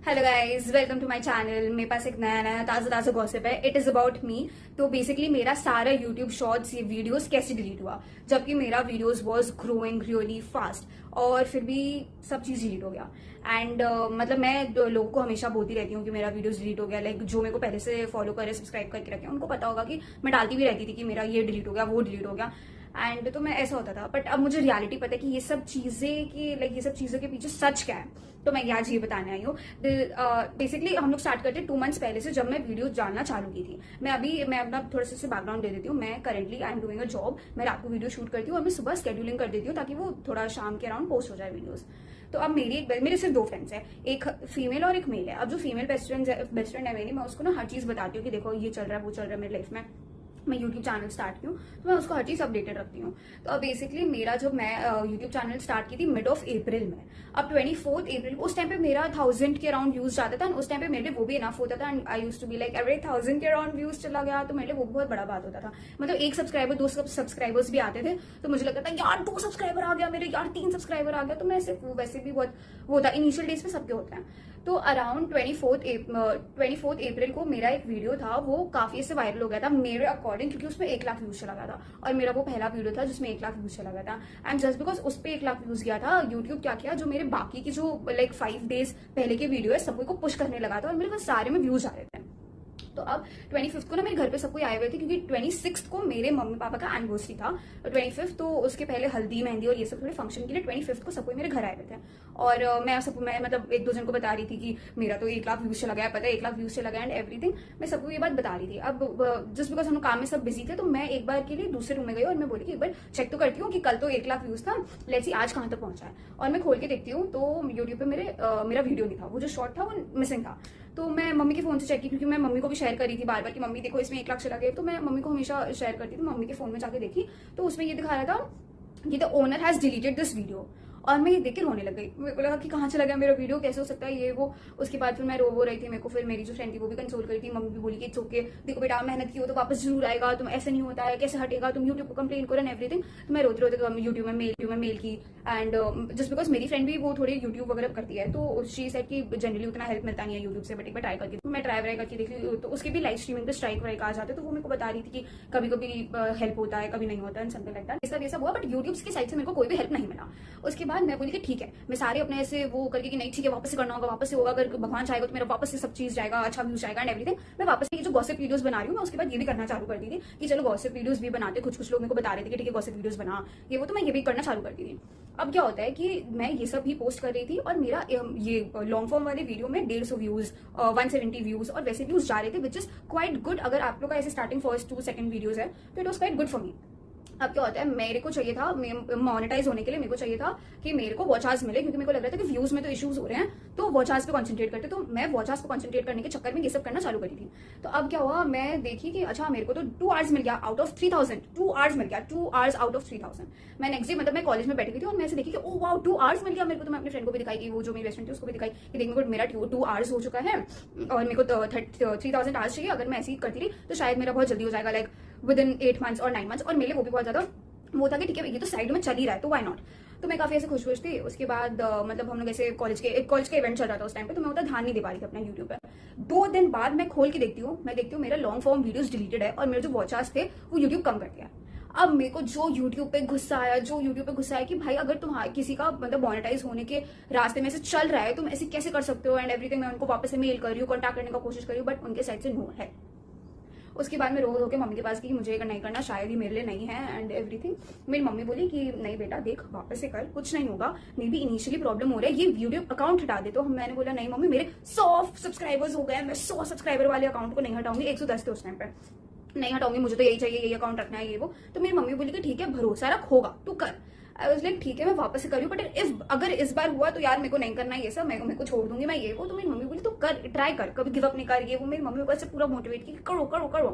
Hello guys, welcome to my channel. मेरे पास एक नया नया ताजा ताजा गॉसिप है। It is about me. तो बेसिकली मेरा सारा यूट्यूब शॉर्ट्स, ये वीडियोस कैसे डिलीट हुआ, जबकि मेरा videos was growing really fast, और फिर भी सब चीज डिलीट हो गया। एंड मतलब मैं लोगों को हमेशा बोलती रहती हूँ कि मेरा वीडियोस डिलीट हो गया। लाइक जो मेरे को पहले से फॉलो करे, सब्सक्राइब करके रखे, उनको पता होगा कि मैं डालती भी रहती थी कि मेरा ये डिलीट हो गया, वो डिलीट हो गया। एंड तो मैं ऐसा होता था, बट अब मुझे रियलिटी पता है कि ये सब चीजें की लाइक ये सब चीजों के पीछे सच क्या है। तो मैं आज ये बताने आई हूँ। बेसिकली हम लोग स्टार्ट करते 2 मंथ्स पहले से, जब मैं वीडियो डालना चालू की थी। मैं अपना थोड़ा सा बैकग्राउंड दे देती हूँ। मैं currently I am doing a job. मैं रात को वीडियो शूट करती हूँ और मैं सुबह स्केड्यूलिंग कर देती हूँ ताकि वो थोड़ा शाम के अराउंड पोस्ट हो जाए वीडियोस। तो अब मेरे सिर्फ 2 फ्रेंड्स हैं, एक फीमेल और एक मेल है। अब जो फीमेल बेस्ट फ्रेंड है मेरी, मैं उसको ना हर चीज बताती हूँ कि देखो ये चल रहा है, वो चल रहा है मेरी लाइफ में। मैं यूट्यूब चैनल स्टार्ट की हूँ तो मैं उसको हर चीज अपडेटेड रखती हूँ। तो अब बेसिकली मेरा जब मैं यूट्यूब चैनल स्टार्ट की थी मिड ऑफ अप्रैल में, अब 24 अप्रैल, उस टाइम पे मेरा 1000 के अराउंड व्यूज जाता था। उस टाइम पे मेरे लिए वो भी इनफ होता था। And I used to be like अरे 1000 के अराउंड व्यूज चला गया तो मेरे लिए वो बहुत बड़ा बात होता था। मतलब एक सब्सक्राइबर 2 सब्सक्राइबर्स भी आते थे तो मुझे लगता था यार 2 सब्सक्राइबर आ गया मेरे, यार 3 सब्सक्राइबर आ गया। तो मैं सिर्फ वैसे भी बहुत वो होता, इनिशियल डेज पे सबके होते हैं। तो अराउंड 24 अप्रैल को मेरा एक वीडियो था, वो काफी ऐसे वायरल हो गया था मेरे अकॉर्डिंग, क्योंकि उसमें 1 लाख व्यूज चला गया था। और मेरा वो पहला वीडियो था जिसमें 1 लाख व्यूज चला गया था। एंड जस्ट बिकॉज उस पर 1 लाख व्यूज गया था, यूट्यूब क्या किया, जो मेरे बाकी की जो लाइक 5 डेज पहले के वीडियो है सबको पुश करने लगा था और मेरे पास सारे में व्यूज आ रहे थे। तो अब 25 को ना मेरे घर पे सब कोई आए हुए थे, क्योंकि 26 को मेरे मम्मी पापा का एनिवर्सरी था। 25 तो उसके पहले हल्दी मेहंदी और ये सब थोड़े फंक्शन के लिए 25 को सब कोई मेरे घर आए हुए थे। और मैं मतलब एक दो जन को बता रही थी कि मेरा तो 1 लाख व्यूज चला गया, पता है 1 लाख व्यूज चला गया एंड एवरीथिंग। मैं सबको ये बात बता रही थी। अब जस्ट बिकॉज हम लोग काम में सब बिजी थे तो मैं एक बार के लिए दूसरे रूम में गई और मैं बोली कि एक बार चेक तो करती हूँ कि कल तो 1 लाख व्यूज था, लेट्स सी आज कहाँ तक पहुंचा है। और मैं खोल के देखती हूँ तो यूट्यूब पे मेरा वीडियो नहीं था, वो जो शॉर्ट था वो मिसिंग था। तो मैं मम्मी के फोन से चेक की, क्योंकि मैं मम्मी को भी शेयर करी थी बार बार कि मम्मी देखो इसमें 1 लाख चला गया। तो मैं मम्मी को हमेशा शेयर करती थी। मम्मी के फोन में जाके देखी तो उसमें ये दिखा रहा था कि the owner has deleted this video. और मैं ये देख के रोने लग गई। मेरे को लगा कि कहाँ चला गया मेरा वीडियो, कैसे हो सकता है ये वो। उसके बाद फिर मैं रो रही थी। मेरे को फिर मेरी जो फ्रेंड थी वो भी कंसोल करी थी। मम्मी भी बोली कि इट्स ओके, देखो बेटा मेहनत की हो तो वापस जरूर आएगा, तुम ऐसे नहीं होता है, कैसे हटेगा, तुम यूट्यूब को कंप्लेन करो एंड एवरीथिंग। तो मैं रोते रोते तो यूट्यूब में मेल की। एंड जस्ट बिकॉज मेरी फ्रेंड भी वो थोड़ी यूट्यूब वगैरह करती है तो शी सेड कि जनरली उतना हेल्प मिलता नहीं है यूट्यूब से, बट एक बार ट्राई करके तो मैं ट्राई करके देख ली। तो उसके भी लाइव स्ट्रीमिंग पे स्ट्राइक वाइक आ जाते तो वो मेरे को बता रही थी कि कभी कभी हेल्प होता है, कभी नहीं होता है, समथिंग लाइक दैट। ये सब हुआ, बट यूट्यूब की साइड से मेरे को कोई भी हेल्प नहीं मिला। उसके बाद मैं बोली कि ठीक है, मैं सारे अपने ऐसे वो करके कि नहीं ठीक है वापस से करना होगा, वापस से होगा, अगर भगवान चाहेगा तो मेरा वापस से सब चीज जाएगा, अच्छा व्यूज जाएगा एंड एवरीथिंग। मैं वापस से ये जो गॉसिप वीडियोस बना रही हूँ मैं उसके बाद ये भी करना चालू कर दी थी कि चलो गॉसिप वीडियोस भी बनाते। कुछ लोग मेरे को बता रहे थे कि ठीक है गॉसिप वीडियोस बना ये वो, तो मैं ये भी करना चालू करती थी। अब क्या होता है कि मैं ये सब भी पोस्ट कर रही थी और मेरा ये लॉन्ग फॉर्म वाले वीडियो में 150 व्यूज, 170 व्यूज और वैसे व्यूज जा रहे थे, विच इज क्वाइट गुड। अगर आप लोग का ऐसे स्टार्टिंग फर्स्ट 2 सेकंड वीडियोस है तो it was quite good for me. अब क्या होता है, मेरे को चाहिए था मोनेटाइज होने के लिए, मेरे को चाहिए था कि मेरे को वॉच आवर्स मिले, क्योंकि मेरे को लग रहा था कि व्यूज में तो इश्यूज हो रहे हैं तो वॉच आवर्स पे कंसंट्रेट करते। तो मैं वॉच आवर्स पे कंसंट्रेट करने के चक्कर में ये सब करना चालू करी थी। तो अब क्या हुआ, मैं देखी कि अच्छा मेरे को तो 2 आवर्स मिल गया आउट ऑफ 3000, 2 आवर्स मिल गया, 2 आवर्स आउट ऑफ 3000। मैं नेक्स्ट डे मतलब मैं कॉलेज में बैठी हुई थी और मैं ऐसे देखी कि ओ वाओ 2 आवर्स मिल गया मेरे को। तो मैं अपने फ्रेंड को भी दिखाई कि वो जो मेरी बेस्ट फ्रेंड थी उसको भी दिखाई कि देख मेरे को मेरा 2 आवर्स हो चुका है और मेरे को 3000 आवर्स चाहिए। अगर मैं ऐसे ही करती रही तो शायद मेरा बहुत जल्दी हो जाएगा, लाइक विद इन 8 मंथ्स और 9 मंथ्स। और मेरे लिए वो भी बहुत ज्यादा वो था कि ठीक है ये तो साइड में चल ही रहा है तो व्हाई नॉट। तो मैं काफी ऐसे खुश थी। उसके बाद मतलब हम लोग ऐसे कॉलेज के इवेंट चल रहा था उस टाइम पे, तो मैं उतना ध्यान नहीं दे पा रही थी अपना यूट्यूब पे। 2 दिन बाद मैं खोल के देखती हूँ मेरा लॉन्ग फॉर्म वीडियोस डिलीटेड है और मेरे जो वॉच आवर्स थे वो यूट्यूब कम कर दिया। अब मेरे को जो यूट्यूब पे गुस्सा आया कि भाई अगर तुम किसी का मतलब मोनेटाइज होने के रास्ते में से चल रहा है तुम ऐसे कैसे कर सकते हो एंड एवरीथिंग। मैं उनको वापस से मेल कर रही हूँ, कॉन्टैक्ट करने का कोशिश कर रही हूँ, बट उनके साइड से नो है। उसके बाद मैं रो के मम्मी के पास की मुझे नहीं करना, शायद ही मेरे लिए नहीं है एंड एवरीथिंग। मेरी मम्मी बोली कि नहीं बेटा देख वापस से कर, कुछ नहीं होगा, मे बी इनिशियली प्रॉब्लम हो रहा है, ये वीडियो अकाउंट हटा दे। तो मैंने बोला नहीं मम्मी मेरे 100 सब्सक्राइबर्स हो गए, मैं 100 सब्सक्राइबर वाले अकाउंट को नहीं हटाऊंगी। 110 थे उस टाइम पे, नहीं हटाऊंगी, मुझे तो यही चाहिए, यही अकाउंट रखना है ये वो। तो मेरी मम्मी बोली कि ठीक है भरोसा रख, होगा तू कर। आई वाज लाइक ठीक है मैं वापस से करी हूँ, बट अगर इस बार हुआ तो यार मेरे को नहीं करना ये सब, मेरे को छोड़ दूंगी मैं ये वो। तो मेरी मम्मी बोली तो कर, ट्राई कर, कभी गिव अप नहीं कर ये वो। मेरी मम्मी को पूरा मोटिवेट की करो करो करो।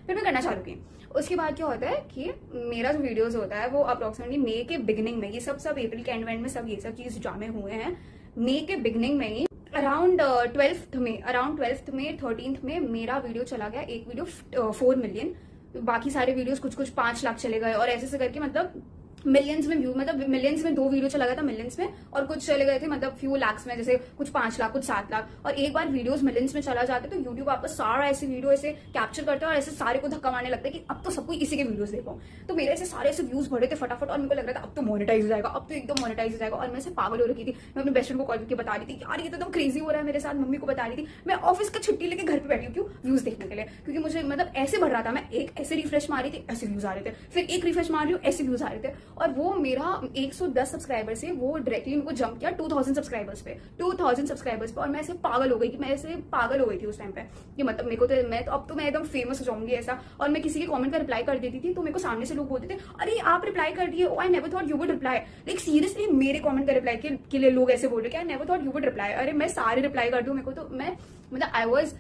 फिर मैं करना चालू की। उसके बाद क्या होता है कि मेरा जो वीडियोस होता है वो अप्रोक्सीमेटली मई के बिगिनिंग में, ये सब अप्रैल के एंड में सब ये सब चीज ड्रामे हुए हैं। मई के बिगिनिंग में ही अराउंड 12th में 13th में मेरा वीडियो चला गया, एक वीडियो 4 मिलियन। बाकी सारे वीडियोस कुछ 5 लाख चले गए और ऐसे करके मतलब मिलियंस में व्यू, मतलब मिलियंस में 2 वीडियो चला गया था मिलियंस में, और कुछ चले गए थे मतलब फ्यू लाख्स में, जैसे कुछ 5 लाख कुछ 7 लाख। और एक बार वीडियोस मिलियंस में चला जाते तो यूट्यूब आपका सारा ऐसे वीडियो ऐसे कैप्चर करता है और ऐसे सारे को धक्का मारने लगता है कि अब तो सब कोई इसी के वीडियोस देखो। तो मेरे ऐसे सारे ऐसे व्यूज बढ़े थे फटाफट, और मेरे को लग रहा था अब तो मोनेटाइज हो जाएगा, अब तो एकदम मोनेटाइज हो जाएगा। और मैं ऐसे पागल हो रखी थी। मैं अपने बेस्ट फ्रेंड को कॉल करके बता रही थी यार ये तो एकदम क्रेजी हो रहा है मेरे साथ, मम्मी को बता रही थी। मैं ऑफिस का छुट्टी लेके घर पे बैठी हूँ, क्यों? व्यूज देखने के लिए, क्योंकि मुझे मतलब ऐसे बढ़ रहा था। मैं एक ऐसे रिफ्रेश मारी थी, ऐसे व्यूज आ रहे थे, फिर एक रिफ्रेश मार रही हूँ, ऐसे व्यूज आ रहे थे। और वो मेरा 110 सब्सक्राइबर से वो डायरेक्टली मेरे को जंप किया 2000 सब्सक्राइबर्स पे, 2000 सब्सक्राइबर्स पे। और मैं ऐसे पागल हो गई कि मैं ऐसे पागल हो गई थी उस टाइम पे कि मतलब मेरे को तो मैं तो अब तो मैं एकदम फेमस हो जाऊंगी ऐसा। और मैं किसी के कमेंट का रिप्लाई कर देती थी तो मेरे को सामने से लोग बोलते थे अरे आप रिप्लाई कर दिए, I never thought you would reply. Like seriously मेरे कमेंट का रिप्लाई के लिए लोग ऐसे बोल रहे कि I never thought you would reply. अरे मैं सारे रिप्लाई कर दूं, मेरे को तो मैं मतलब आई वाज,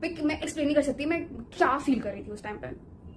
मैं एक्सप्लेन नहीं कर सकती मैं क्या फील कर रही थी उस टाइम पे।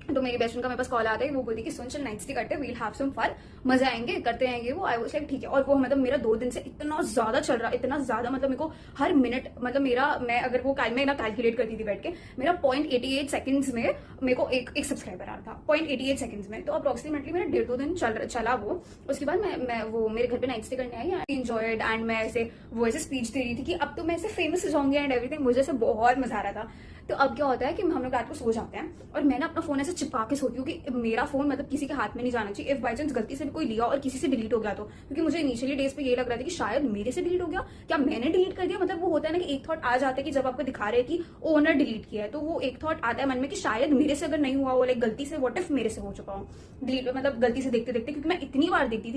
तो मेरी बेस्ट फ्रेंड का मेरे पास कॉल आता है, वो बोलती कि सुन चल नाइट स्टे करते हैं, वील हैव सम फन, मजा आएंगे, करते आएंगे वो। आई वाज लाइक ठीक है। और वो मतलब मेरा 2 दिन से इतना ज्यादा चल रहा, इतना ज्यादा मतलब मेरे को हर मिनट मतलब मेरा, मैं अगर वो मैं ना कैलकुलेट करती थी बैठ के, मेरा 0.88 सेकंड्स में मेरे को एक सब्सक्राइबर आ रहा था 0.88 सेकंड्स में। तो अप्रोक्सीमेटली मेरा 1.5-2 दिन चला वो। उसके बाद मैं वो मेरे घर पे नाइट स्टे करने आई, आई एंजॉयड। एंड मैं ऐसे वो ऐसे स्पीच दे रही थी कि अब तो मैं ऐसे फेमस हो जाऊंगी एंड एवरीथिंग। मुझे ऐसे बहुत मजा आ रहा था। तो अब क्या होता है कि हम लोग रात को सो जाते हैं और मैं ना अपना फोन ऐसे चिपका के सोती हूँ कि मेरा फोन मतलब किसी के हाथ में नहीं जाना चाहिए। इफ बाई चांस गलती से भी कोई लिया और किसी से डिलीट हो गया तो, क्योंकि मुझे इनिशियली डेज पे ये लग रहा था कि शायद मेरे से डिलीट हो गया, क्या मैंने डिलीट कर दिया। मतलब वो होता है ना कि एक थॉट आ जाता है कि जब आपको दिखा रहे हैं कि ओनर डिलीट किया है, तो वो एक थॉट आता है मन में कि शायद मेरे से अगर नहीं हुआ वो, लाइक गलती से, व्हाट इफ मेरे से हो चुका हूँ डिलीट, मतलब गलती से देखते देखते, क्योंकि मैं इतनी बार देखती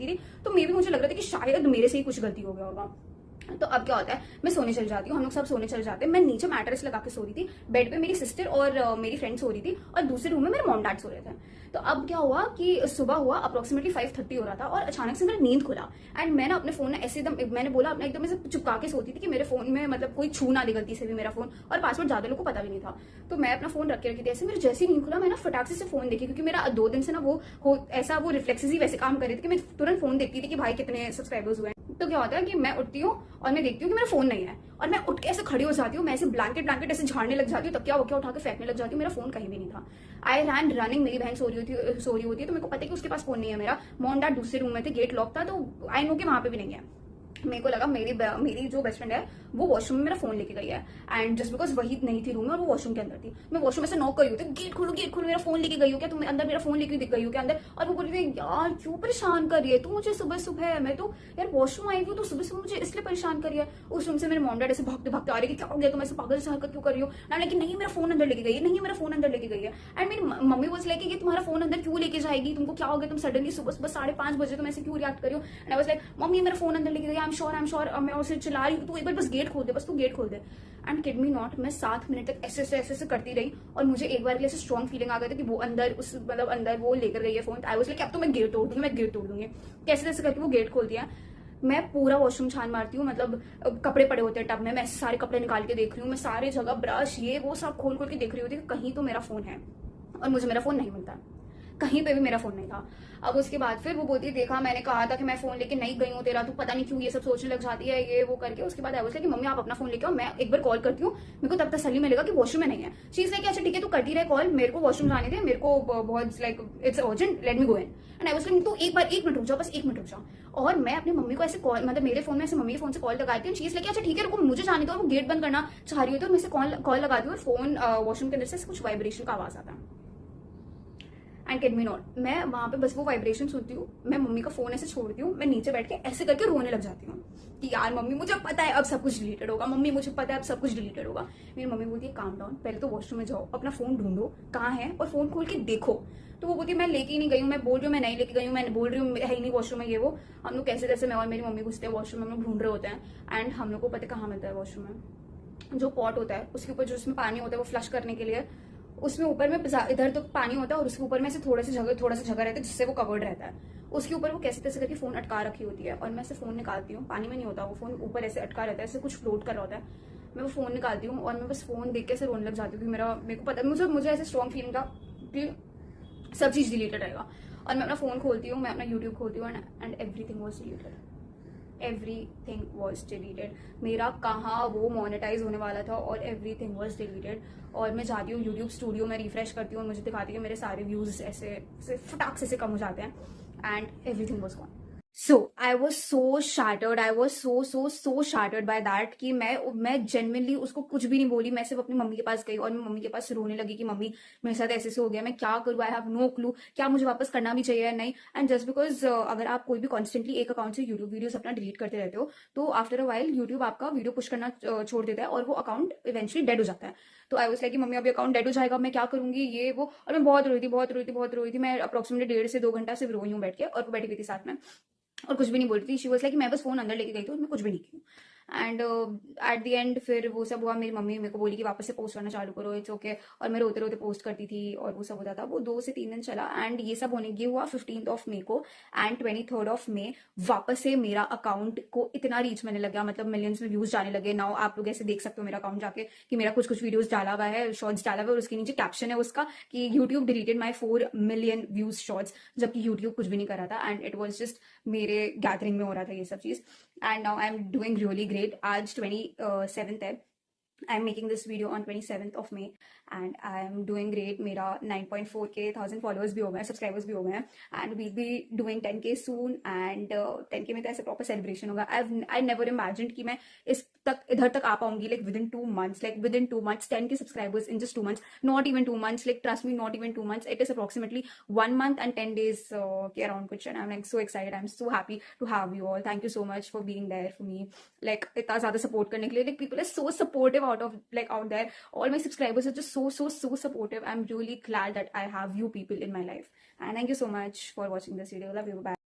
थी तो मे भी मुझे लग रहा था कि शायद मेरे से ही कुछ गलती हो गया होगा। तो अब क्या होता है, मैं सोने चल जाती हूँ, हम लोग सब सोने चल जाते हैं। मैं नीचे मैट्रेस लगा के सो रही थी, बेड पे मेरी सिस्टर और मेरी फ्रेंड सो रही थी, और दूसरे रूम में मेरे मॉम डैड सो रहे थे। तो अब क्या हुआ कि सुबह हुआ, अप्रोक्सीमेटली 5:30 हो रहा था, और अचानक से मेरा नींद खुला। एंड मैं ना अपने फोन ऐसे एकदम, मैंने बोला अपना एकदम ऐसे चुपका के सोती थी कि मेरे फोन में मतलब कोई छू ना दे गलती से भी मेरा फोन, और पासवर्ड ज्यादा लोगों को पता भी नहीं था। तो मैं अपना फोन रखी थी ऐसे, मेरे जैसे ही नींद खुला मैं ना फटाक से फोन देखी, क्योंकि मेरा 2 दिन से ना वो ऐसा वो रिफ्लेक्सेस ही वैसे काम कर रहे थे कि मैं तुरंत फोन देखती थी कि भाई कितने सब्सक्राइबर्स हुए। तो क्या होता है कि मैं उठती हूँ और मैं देखती हूँ कि मेरा फोन नहीं है, और मैं उठ के ऐसे खड़ी हो जाती हूँ, मैं ऐसे ब्लैंकेट ऐसे झाड़ने लग जाती हूँ, तकिया वकिया उठा के फेंकने लग जाती हूँ, मेरा फोन कहीं भी नहीं था। आई रैन रनिंग, मेरी बहन सो रही होती है तो मेरे को पता है कि उसके पास फोन नहीं है मेरा। मॉम डैड दूसरे रूम में थे, गेट लॉक था, तो आई नो कि वहां पे भी नहीं है। मेरे को लगा मेरी जो बेस्ट फ्रेंड है वो वॉशरूम में मेरा फोन लेके गई है, एंड जस्ट बिकॉज वही नहीं थी रूम में और वो वॉशरूम के अंदर थी, मैं वॉशरूम में से नॉक कर रही होती, गेट खोलो मेरा फोन लेके गई हो क्या तुम अंदर, मेरा फोन लेके गई हो क्या अंदर। और वो बोल रही है यार क्यों परेशान कर रही है तू मुझे सुबह सुबह, मैं तो यार वॉशरूम आई हूँ तो सुबह सुबह मुझे इसलिए परेशान कर रही है। उस रूम से मेरे मॉम डैड ऐसे भागते भागते आ रही है कि क्या हो गया तुम ऐसे पागल से हरकत क्यों कर रही हो। ना लेकिन नहीं मेरा फोन अंदर लेके गई है, नहीं मेरा फोन अंदर लेके गई है। एंड मेरी मम्मी बोल लाइक ये तुम्हारा फोन अंदर क्यों लेके जाएगी, तुमको क्या हो गया, तुम सडनली सुबह 5:30 बजे तुम ऐसे क्यों रिएक्ट कर रही हो। And I was like mummy मेरा फोन अंदर लेके गई, आई एम श्योर मैं उसे चला रही हूँ, तू एक बार बस गेट खोल दे, बस तू गेट खोल दे। एंड किड मी नॉट, मैं 7 मिनट तक ऐसे करती रही, और मुझे एक बार के लिए ऐसे स्ट्रॉन्ग फीलिंग आ गया था कि वो अंदर उस मतलब अंदर वो लेकर गई है फोन। आई वाज लाइक अब तो मैं गेट तोड़ दूंगी, कैसे करके वो गेट खोल दिया। मैं पूरा वॉशरूम छान मारती हूँ, मतलब कपड़े पड़े होते हैं टब में, मैं सारे कपड़े निकाल के देख रही हूँ, मैं सारे जगह ब्रश ये वो सब खोल के देख रही होती कि कहीं तो मेरा फोन है, और मुझे मेरा फोन नहीं मिलता, कहीं पे भी मेरा फोन नहीं था। अब उसके बाद फिर वो बोलती देखा मैंने कहा था कि मैं फोन लेके नहीं गई हूँ तेरा, तू पता नहीं क्यों ये सब सोचने लग जाती है ये वो करके। उसके बाद आई वाज लाइक कि मम्मी आप अपना फोन लेके आओ, मैं एक बार कॉल करती हूँ, मेरे को तब तसल्ली मिलेगा कि वॉशरूम में नहीं है। चीज है कि अच्छा ठीक है तू करती रहे कॉल, मेरे को वॉशरूम जाने दे, मेरे को बहुत like it's urgent, let me go in. And I was like तू एक मिनट रुक जा, बस 1 मिनट रुक जा। और मैं अपनी मम्मी को ऐसे कॉल, मतलब मेरे फोन में ऐसे मम्मी के फोन से कॉल लगाती हूँ, चीज लेके अच्छा ठीक है रुको मुझे जाने दो, और वो गेट बंद करना चाह रही होती है, और मैं से कॉल लगाती हूँ और फोन वॉशरूम के अंदर से कुछ वाइब्रेशन का आवाज आता है। एंड किड मी नॉट, मैं वहां पे बस वो वाइब्रेशन सुनती हूँ, मैं मम्मी का फोन ऐसे छोड़ती हूँ, मैं नीचे बैठ के ऐसे करके रोने लग जाती हूँ कि यार मम्मी मुझे पता है अब सब कुछ डिलीटेड होगा, मम्मी मुझे पता है अब सब कुछ डिलीटेड होगा। मेरी मम्मी बोलती है काम डाउन, पहले तो वॉशरूम में जाओ, अपना फोन ढूंढो कहाँ है और फोन खोल के देखो। तो वो बोलती है मैं लेके ही नहीं गई हूँ, मैं बोल रही हूँ मैं नहीं लेके गई हूँ, मैं बोल रही हूँ है ही नहीं वॉशरूम में ये वो। हम लोग कैसे कैसे मैं और मेरी मम्मी घुसते हैं वॉशरूम में, हम लोग ढूंढ रहे होते हैं। एंड हम लोग को पता कहाँ मिलता है वॉशरूम में, जो पॉट होता है उसके ऊपर जो उसमें पानी होता है वो फ्लश करने के लिए, उसमें ऊपर में इधर तो पानी होता है और उसके ऊपर में से थोड़ा सा जगह रहता है जिससे वो कवर्ड रहता है, उसके ऊपर वो कैसे तैसे करके फोन अटका रखी होती है। और मैं ऐसे फोन निकालती हूँ, पानी में नहीं होता वो फोन, ऊपर ऐसे अटका रहता है, ऐसे कुछ फ्लोट कर रहा होता है। मैं वो फोन निकालती हूँ और मैं बस फोन देख के ऐसे रोने लग जाती हूँ कि मेरे को पता, मुझे ऐसे स्ट्रॉन्ग फीलिंग था कि सब चीज डिलीटेड रहेगा। और मैं अपना फोन खोलती हूँ, मैं अपना यूट्यूब खोलती हूँ, and everything was deleted, everything was deleted. मेरा कहाँ वो मोनेटाइज होने वाला था और एवरीथिंग वॉज डिलीटेड। और मैं जाती हूँ यूट्यूब स्टूडियो में, रिफ्रेश करती हूँ और मुझे दिखाती है कि मेरे सारे व्यूज ऐसे फटाक से कम हो जाते हैं। and everything was gone. So I was so shattered. I was so shattered by that कि मैं genuinely उसको कुछ भी नहीं बोली. मैं सिर्फ अपनी मम्मी के पास गई और मैं मम्मी के पास रोने लगी कि मम्मी मेरे साथ ऐसे हो गया, मैं क्या करूँ, आई हैव नो क्लू, क्या मुझे वापस करना भी चाहिए या नहीं. एंड जस्ट बिकॉज अगर आप कोई भी कॉन्स्टेंटली एक अकाउंट से यूट्यूब वीडियोस अपना डिलीट करते रहते हो तो आफ्टर अ वाइल यूट्यूब आपका वीडियो पुश करना छोड़ देता है और वो अकाउंट इवेंचुअली डेड हो जाता है. तो आई वाज लाइक कि मम्मी अभी अकाउंट डेड हो जाएगा, मैं क्या करूंगी ये वो. और मैं बहुत रोई थी, बहुत रोई थी, बहुत रोई थी. मैं अप्रोक्सीमेटली 1.5 से 2 घंटा सिर्फ रोई हूँ बैठ के, और वो बैठी हुई थी साथ में और कुछ भी नहीं बोल रही थी. शी वाज लाइक मैं बस फोन अंदर लेके गई थी और मैं कुछ भी नहीं की. एंड एट द एंड फिर वो सब हुआ. मेरी मम्मी मेरे को बोली कि वापस से पोस्ट करना चालू करो, इट्स ओके. और मैं रोते रोते पोस्ट करती थी और वो सब होता था. वो 2 से 3 दिन चला एंड ये सब होने ये हुआ 15 मई को. एंड 23 मई वापस से मेरा अकाउंट को इतना रीच मैंने लग गया, मतलब मिलियंस में व्यूज जाने लगे. नाउ आप लोग ऐसे देख सकते हो मेरा अकाउंट जाके कि मेरा कुछ कुछ वीडियोस डाला हुआ है, शॉर्ट्स डाला हुआ है, और उसके नीचे कैप्शन है उसका कि यूट्यूब डिलीटेड माई 4 मिलियन व्यूज शॉर्ट्स, जबकि यूट्यूब कुछ भी नहीं कर रहा था. एंड इट वॉज जस्ट मेरे गैदरिंग में हो रहा था ये सब चीज. And now I am doing really great. आज 27th है. I'm making this video on 27th of May and I'm doing great. मेरा 9.4k 1000 followers भी हो गए हैं, subscribers भी हो गए हैं, and we'll be doing 10k soon. and 10k में तो ऐसे proper celebration होगा. I never imagined कि मैं इधर तक आ पाऊंगी, like within 2 months, 10k subscribers in just 2 months. Not even 2 months, like trust me, not even 2 months. It is approximately 1 month and 10 days के around कुछ. and I'm like so excited. I'm so happy to have you all. Thank you so much for being there for me, like इतना ज़्यादा support करने के लिए. like people are so supportive out there. All my subscribers are just so supportive. I'm really glad that I have you people in my life. And thank you so much for watching this video. Love you. Bye.